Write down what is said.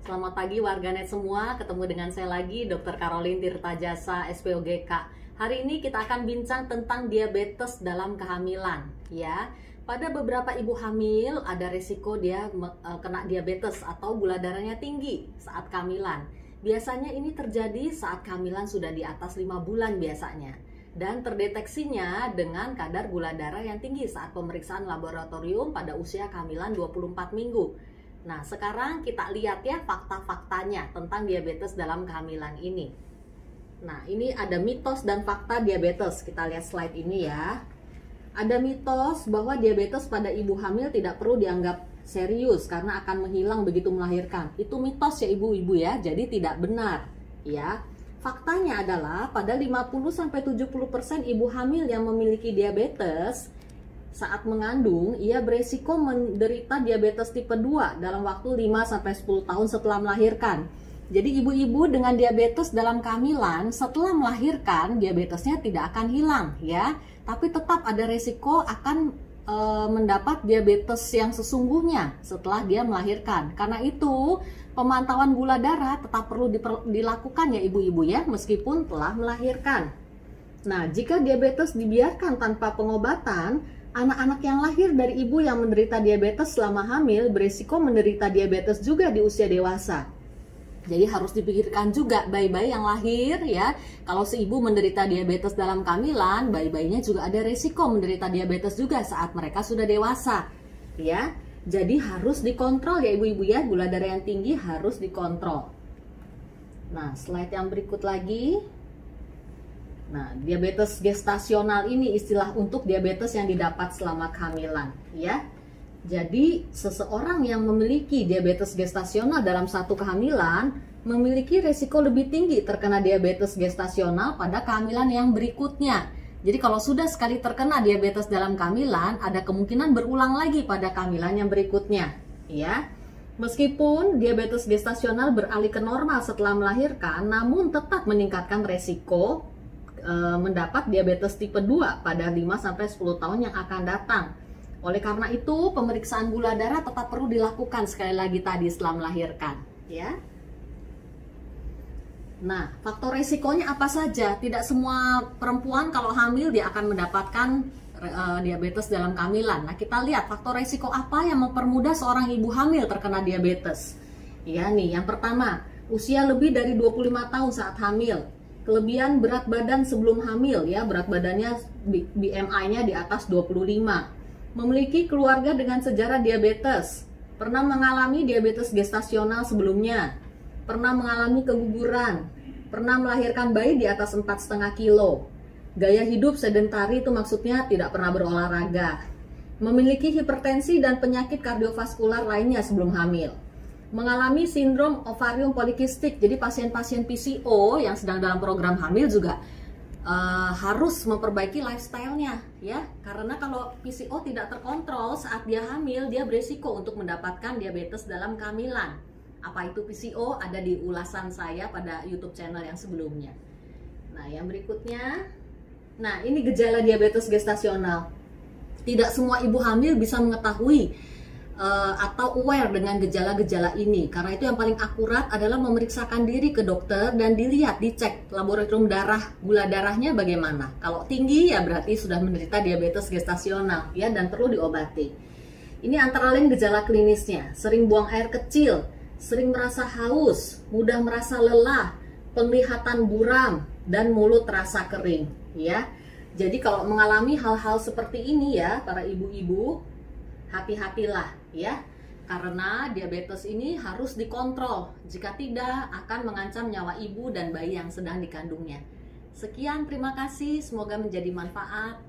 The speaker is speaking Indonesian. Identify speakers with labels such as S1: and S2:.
S1: Selamat pagi warganet semua, ketemu dengan saya lagi Dr. Caroline Tirtajasa SPOGK. Hari ini kita akan bincang tentang diabetes dalam kehamilan ya. Pada beberapa ibu hamil ada resiko dia kena diabetes atau gula darahnya tinggi saat kehamilan. Biasanya ini terjadi saat kehamilan sudah di atas 5 bulan biasanya. Dan terdeteksinya dengan kadar gula darah yang tinggi saat pemeriksaan laboratorium pada usia kehamilan 24 minggu. Nah, sekarang kita lihat ya fakta-faktanya tentang diabetes dalam kehamilan ini. Nah, ini ada mitos dan fakta diabetes. Kita lihat slide ini ya. Ada mitos bahwa diabetes pada ibu hamil tidak perlu dianggap serius karena akan menghilang begitu melahirkan. Itu mitos ya ibu-ibu ya, jadi tidak benar ya. Faktanya adalah pada 50-70% ibu hamil yang memiliki diabetes saat mengandung, ia beresiko menderita diabetes tipe 2 dalam waktu 5-10 tahun setelah melahirkan. Jadi ibu-ibu dengan diabetes dalam kehamilan setelah melahirkan diabetesnya tidak akan hilang ya, tapi tetap ada resiko akan mendapat diabetes yang sesungguhnya setelah dia melahirkan. Karena itu pemantauan gula darah tetap perlu dilakukan ya ibu-ibu ya, meskipun telah melahirkan. Nah, jika diabetes dibiarkan tanpa pengobatan, anak-anak yang lahir dari ibu yang menderita diabetes selama hamil berisiko menderita diabetes juga di usia dewasa. Jadi harus dipikirkan juga bayi-bayi yang lahir ya. Kalau si ibu menderita diabetes dalam kehamilan, bayi-bayinya juga ada risiko menderita diabetes juga saat mereka sudah dewasa. Ya, jadi harus dikontrol ya ibu-ibu ya. Gula darah yang tinggi harus dikontrol. Nah, slide yang berikut lagi. Nah, diabetes gestasional ini istilah untuk diabetes yang didapat selama kehamilan, ya. Jadi, seseorang yang memiliki diabetes gestasional dalam satu kehamilan memiliki resiko lebih tinggi terkena diabetes gestasional pada kehamilan yang berikutnya. Jadi, kalau sudah sekali terkena diabetes dalam kehamilan, ada kemungkinan berulang lagi pada kehamilan yang berikutnya, ya. Meskipun diabetes gestasional beralih ke normal setelah melahirkan, namun tetap meningkatkan resiko mendapat diabetes tipe 2 pada 5-10 tahun yang akan datang. Oleh karena itu, pemeriksaan gula darah tetap perlu dilakukan sekali lagi tadi setelah melahirkan, ya. Nah, faktor resikonya apa saja? Tidak semua perempuan kalau hamil dia akan mendapatkan diabetes dalam kehamilan. Nah, kita lihat faktor resiko apa yang mempermudah seorang ibu hamil terkena diabetes. Ya nih, yang pertama, usia lebih dari 25 tahun saat hamil. Kelebihan berat badan sebelum hamil ya, berat badannya BMI-nya di atas 25. Memiliki keluarga dengan sejarah diabetes, pernah mengalami diabetes gestasional sebelumnya, pernah mengalami keguguran, pernah melahirkan bayi di atas 4,5 kilo. Gaya hidup sedentari itu maksudnya tidak pernah berolahraga. Memiliki hipertensi dan penyakit kardiovaskular lainnya sebelum hamil. Mengalami sindrom ovarium polikistik, jadi pasien-pasien PCO yang sedang dalam program hamil juga harus memperbaiki lifestyle-nya ya, karena kalau PCO tidak terkontrol saat dia hamil, dia berisiko untuk mendapatkan diabetes dalam kehamilan. Apa itu PCO? Ada di ulasan saya pada YouTube channel yang sebelumnya. Nah, yang berikutnya, nah ini gejala diabetes gestasional. Tidak semua ibu hamil bisa mengetahui atau aware dengan gejala-gejala ini. Karena itu yang paling akurat adalah memeriksakan diri ke dokter dan dicek laboratorium darah, gula darahnya bagaimana. Kalau tinggi ya berarti sudah menderita diabetes gestasional ya, dan perlu diobati. Ini antara lain gejala klinisnya: sering buang air kecil, sering merasa haus, mudah merasa lelah, penglihatan buram, dan mulut terasa kering ya. Jadi kalau mengalami hal-hal seperti ini ya para ibu-ibu, hati-hatilah ya, karena diabetes ini harus dikontrol. Jika tidak, akan mengancam nyawa ibu dan bayi yang sedang dikandungnya. Sekian, terima kasih, semoga menjadi manfaat.